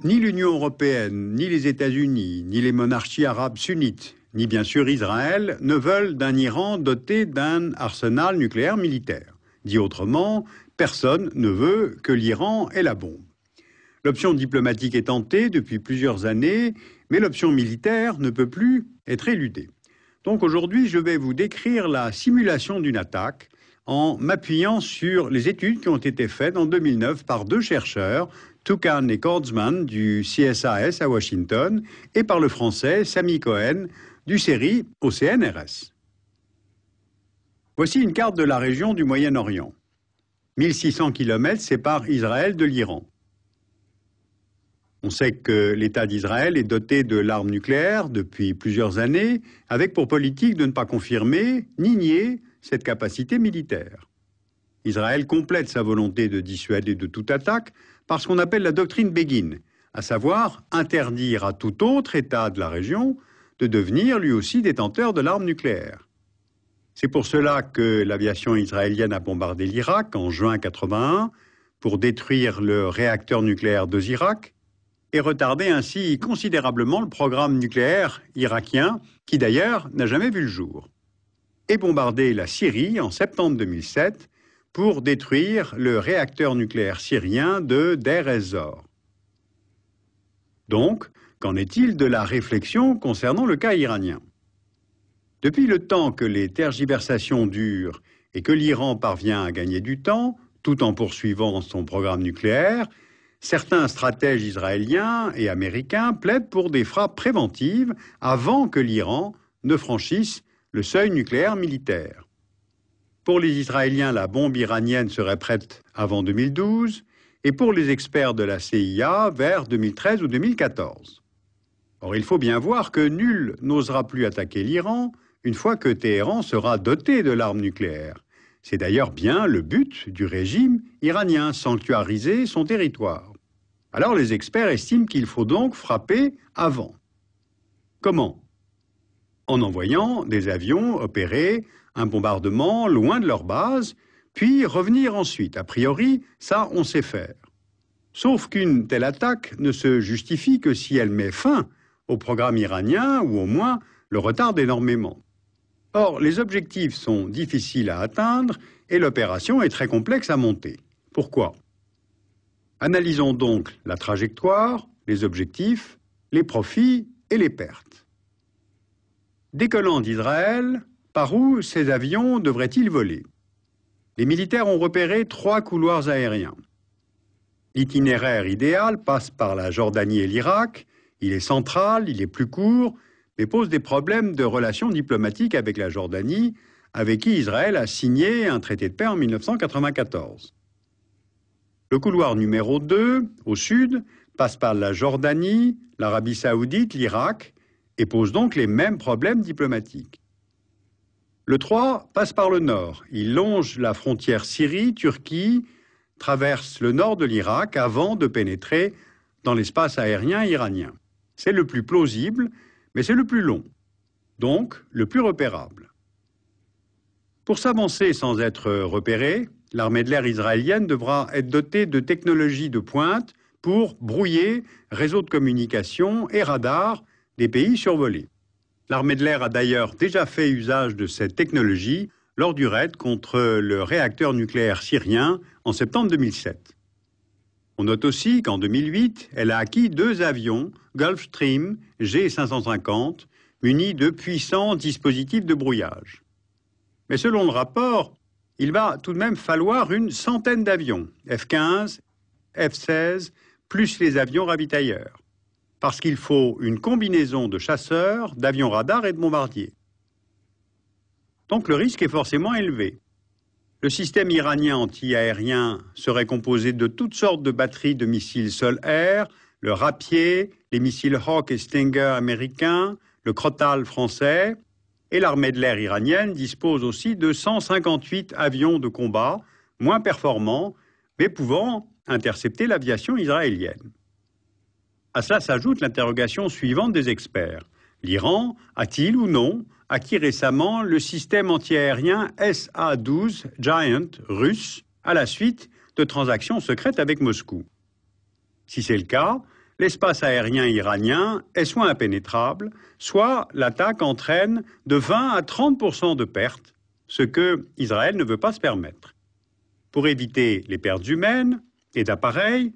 Ni l'Union européenne, ni les États-Unis, ni les monarchies arabes sunnites, ni bien sûr Israël, ne veulent d'un Iran doté d'un arsenal nucléaire militaire. Dit autrement, personne ne veut que l'Iran ait la bombe. L'option diplomatique est tentée depuis plusieurs années, mais l'option militaire ne peut plus être éludée. Donc aujourd'hui, je vais vous décrire la simulation d'une attaque en m'appuyant sur les études qui ont été faites en 2009 par deux chercheurs, Toukan et Kordsman du CSAS à Washington, et par le français Sami Cohen du CERI au CNRS. Voici une carte de la région du Moyen-Orient. 1600 km séparent Israël de l'Iran. On sait que l'État d'Israël est doté de l'arme nucléaire depuis plusieurs années, avec pour politique de ne pas confirmer ni nier cette capacité militaire. Israël complète sa volonté de dissuader de toute attaque par ce qu'on appelle la doctrine Begin, à savoir interdire à tout autre État de la région de devenir lui aussi détenteur de l'arme nucléaire. C'est pour cela que l'aviation israélienne a bombardé l'Irak en juin 1981 pour détruire le réacteur nucléaire de Zirak et retarder ainsi considérablement le programme nucléaire irakien, qui d'ailleurs n'a jamais vu le jour. Et bombarder la Syrie en septembre 2007 pour détruire le réacteur nucléaire syrien de Deir ez-Zor. Donc, qu'en est-il de la réflexion concernant le cas iranien? Depuis le temps que les tergiversations durent et que l'Iran parvient à gagner du temps, tout en poursuivant son programme nucléaire, certains stratèges israéliens et américains plaident pour des frappes préventives avant que l'Iran ne franchisse le seuil nucléaire militaire. Pour les Israéliens, la bombe iranienne serait prête avant 2012 et pour les experts de la CIA vers 2013 ou 2014. Or, il faut bien voir que nul n'osera plus attaquer l'Iran une fois que Téhéran sera doté de l'arme nucléaire. C'est d'ailleurs bien le but du régime iranien, sanctuariser son territoire. Alors les experts estiment qu'il faut donc frapper avant. Comment? En envoyant des avions opérer un bombardement loin de leur base, puis revenir ensuite. A priori, ça, on sait faire. Sauf qu'une telle attaque ne se justifie que si elle met fin au programme iranien ou au moins le retarde énormément. Or, les objectifs sont difficiles à atteindre et l'opération est très complexe à monter. Pourquoi? Analysons donc la trajectoire, les objectifs, les profits et les pertes. Décollant d'Israël, par où ces avions devraient-ils voler? Les militaires ont repéré 3 couloirs aériens. L'itinéraire idéal passe par la Jordanie et l'Irak. Il est central, il est plus court, mais pose des problèmes de relations diplomatiques avec la Jordanie, avec qui Israël a signé un traité de paix en 1994. Le couloir numéro 2, au sud, passe par la Jordanie, l'Arabie saoudite, l'Irak, et pose donc les mêmes problèmes diplomatiques. Le 3 passe par le nord. Il longe la frontière Syrie-Turquie, traverse le nord de l'Irak avant de pénétrer dans l'espace aérien iranien. C'est le plus plausible, mais c'est le plus long, donc le plus repérable. Pour s'avancer sans être repéré, l'armée de l'air israélienne devra être dotée de technologies de pointe pour brouiller réseaux de communication et radars des pays survolés. L'armée de l'air a d'ailleurs déjà fait usage de cette technologie lors du raid contre le réacteur nucléaire syrien en septembre 2007. On note aussi qu'en 2008, elle a acquis 2 avions Gulfstream G550 munis de puissants dispositifs de brouillage. Mais selon le rapport, il va tout de même falloir une centaine d'avions, F-15, F-16, plus les avions ravitailleurs, parce qu'il faut une combinaison de chasseurs, d'avions radars et de bombardiers. Donc le risque est forcément élevé. Le système iranien anti-aérien serait composé de toutes sortes de batteries de missiles sol-air, le Rapier, les missiles Hawk et Stinger américains, le Crotale français, et l'armée de l'air iranienne dispose aussi de 158 avions de combat, moins performants, mais pouvant intercepter l'aviation israélienne. À cela s'ajoute l'interrogation suivante des experts. L'Iran a-t-il ou non acquis récemment le système antiaérien SA-12 Giant russe à la suite de transactions secrètes avec Moscou? Si c'est le cas, l'espace aérien iranien est soit impénétrable, soit l'attaque entraîne de 20 à 30% de pertes, ce que Israël ne veut pas se permettre. Pour éviter les pertes humaines et d'appareils,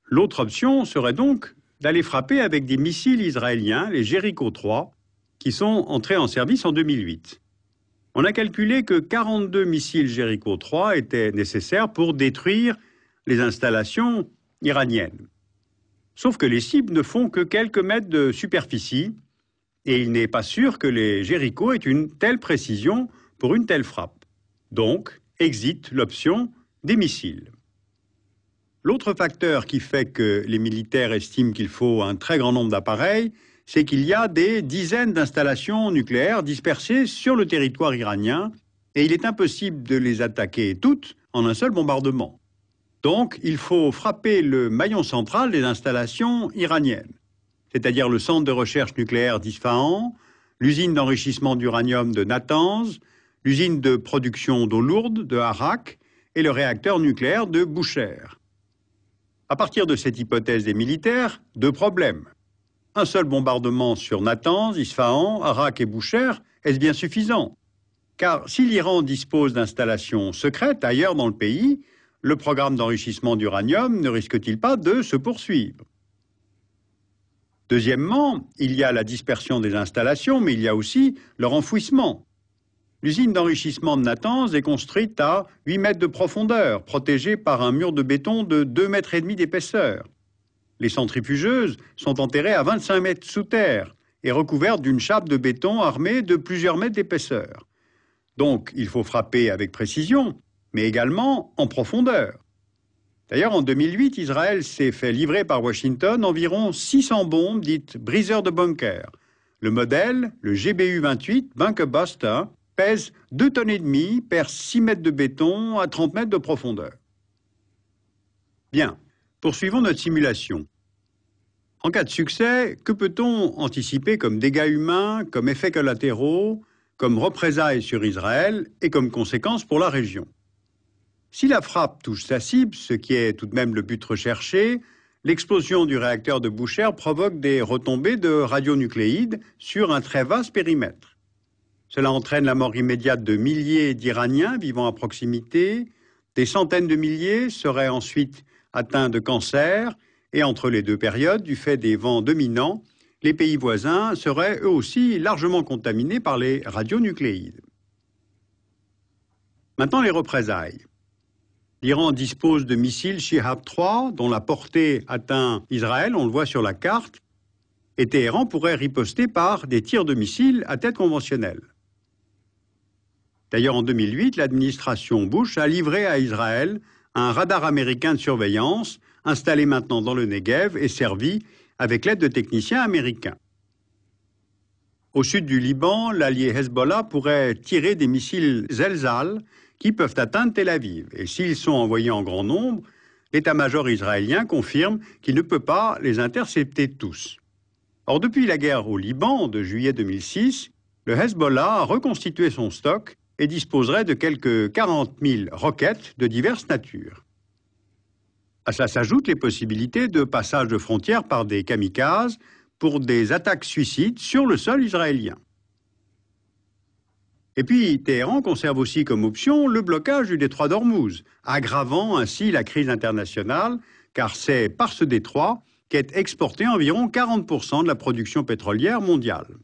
l'autre option serait donc d'aller frapper avec des missiles israéliens, les Jericho 3, qui sont entrés en service en 2008. On a calculé que 42 missiles Jericho 3 étaient nécessaires pour détruire les installations iraniennes. Sauf que les cibles ne font que quelques mètres de superficie et il n'est pas sûr que les Jericho aient une telle précision pour une telle frappe. Donc, exit l'option des missiles. L'autre facteur qui fait que les militaires estiment qu'il faut un très grand nombre d'appareils, c'est qu'il y a des dizaines d'installations nucléaires dispersées sur le territoire iranien et il est impossible de les attaquer toutes en un seul bombardement. Donc, il faut frapper le maillon central des installations iraniennes, c'est-à-dire le centre de recherche nucléaire d'Isfahan, l'usine d'enrichissement d'uranium de Natanz, l'usine de production d'eau lourde de Arak et le réacteur nucléaire de Bushehr. À partir de cette hypothèse des militaires, deux problèmes. Un seul bombardement sur Natanz, Isfahan, Arak et Bushehr, est-ce bien suffisant? Car si l'Iran dispose d'installations secrètes ailleurs dans le pays, le programme d'enrichissement d'uranium ne risque-t-il pas de se poursuivre? Deuxièmement, il y a la dispersion des installations, mais il y a aussi leur enfouissement. L'usine d'enrichissement de Natanz est construite à 8 mètres de profondeur, protégée par un mur de béton de 2,5 mètres d'épaisseur. Les centrifugeuses sont enterrées à 25 mètres sous terre et recouvertes d'une chape de béton armée de plusieurs mètres d'épaisseur. Donc, il faut frapper avec précision, mais également en profondeur. D'ailleurs, en 2008, Israël s'est fait livrer par Washington environ 600 bombes dites briseurs de bunkers. Le modèle, le GBU-28 Bunker Buster, pèse 2,5 tonnes, perd 6 mètres de béton à 30 mètres de profondeur. Bien, poursuivons notre simulation. En cas de succès, que peut-on anticiper comme dégâts humains, comme effets collatéraux, comme représailles sur Israël et comme conséquences pour la région? Si la frappe touche sa cible, ce qui est tout de même le but recherché, l'explosion du réacteur de Bushehr provoque des retombées de radionucléides sur un très vaste périmètre. Cela entraîne la mort immédiate de milliers d'Iraniens vivant à proximité, des centaines de milliers seraient ensuite atteints de cancer, et entre les deux périodes, du fait des vents dominants, les pays voisins seraient eux aussi largement contaminés par les radionucléides. Maintenant, les représailles. L'Iran dispose de missiles Shihab 3, dont la portée atteint Israël, on le voit sur la carte, et Téhéran pourrait riposter par des tirs de missiles à tête conventionnelle. D'ailleurs, en 2008, l'administration Bush a livré à Israël un radar américain de surveillance, installé maintenant dans le Negev et servi avec l'aide de techniciens américains. Au sud du Liban, l'allié Hezbollah pourrait tirer des missiles Zelzal qui peuvent atteindre Tel Aviv. Et s'ils sont envoyés en grand nombre, l'état-major israélien confirme qu'il ne peut pas les intercepter tous. Or, depuis la guerre au Liban de juillet 2006, le Hezbollah a reconstitué son stock et disposerait de quelques 40 000 roquettes de diverses natures. À cela s'ajoutent les possibilités de passage de frontières par des kamikazes pour des attaques suicides sur le sol israélien. Et puis, Téhéran conserve aussi comme option le blocage du détroit d'Ormuz, aggravant ainsi la crise internationale, car c'est par ce détroit qu'est exporté environ 40% de la production pétrolière mondiale.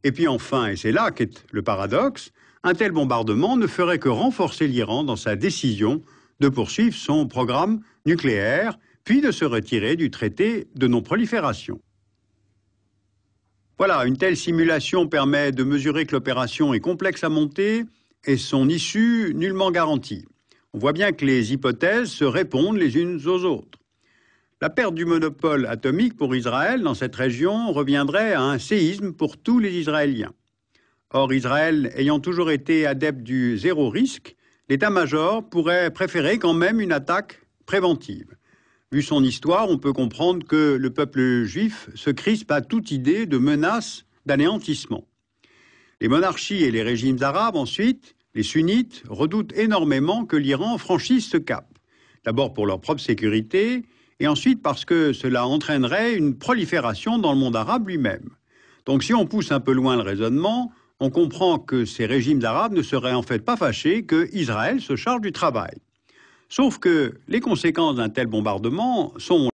Et puis enfin, et c'est là qu'est le paradoxe, un tel bombardement ne ferait que renforcer l'Iran dans sa décision de poursuivre son programme nucléaire, puis de se retirer du traité de non-prolifération. Voilà, une telle simulation permet de mesurer que l'opération est complexe à monter et son issue nullement garantie. On voit bien que les hypothèses se répondent les unes aux autres. La perte du monopole atomique pour Israël dans cette région reviendrait à un séisme pour tous les Israéliens. Or, Israël ayant toujours été adepte du zéro risque, l'état-major pourrait préférer quand même une attaque préventive. Vu son histoire, on peut comprendre que le peuple juif se crispe à toute idée de menace d'anéantissement. Les monarchies et les régimes arabes, ensuite, les sunnites, redoutent énormément que l'Iran franchisse ce cap. D'abord pour leur propre sécurité, et ensuite parce que cela entraînerait une prolifération dans le monde arabe lui-même. Donc si on pousse un peu loin le raisonnement, on comprend que ces régimes arabes ne seraient en fait pas fâchés que Israël se charge du travail. Sauf que les conséquences d'un tel bombardement sont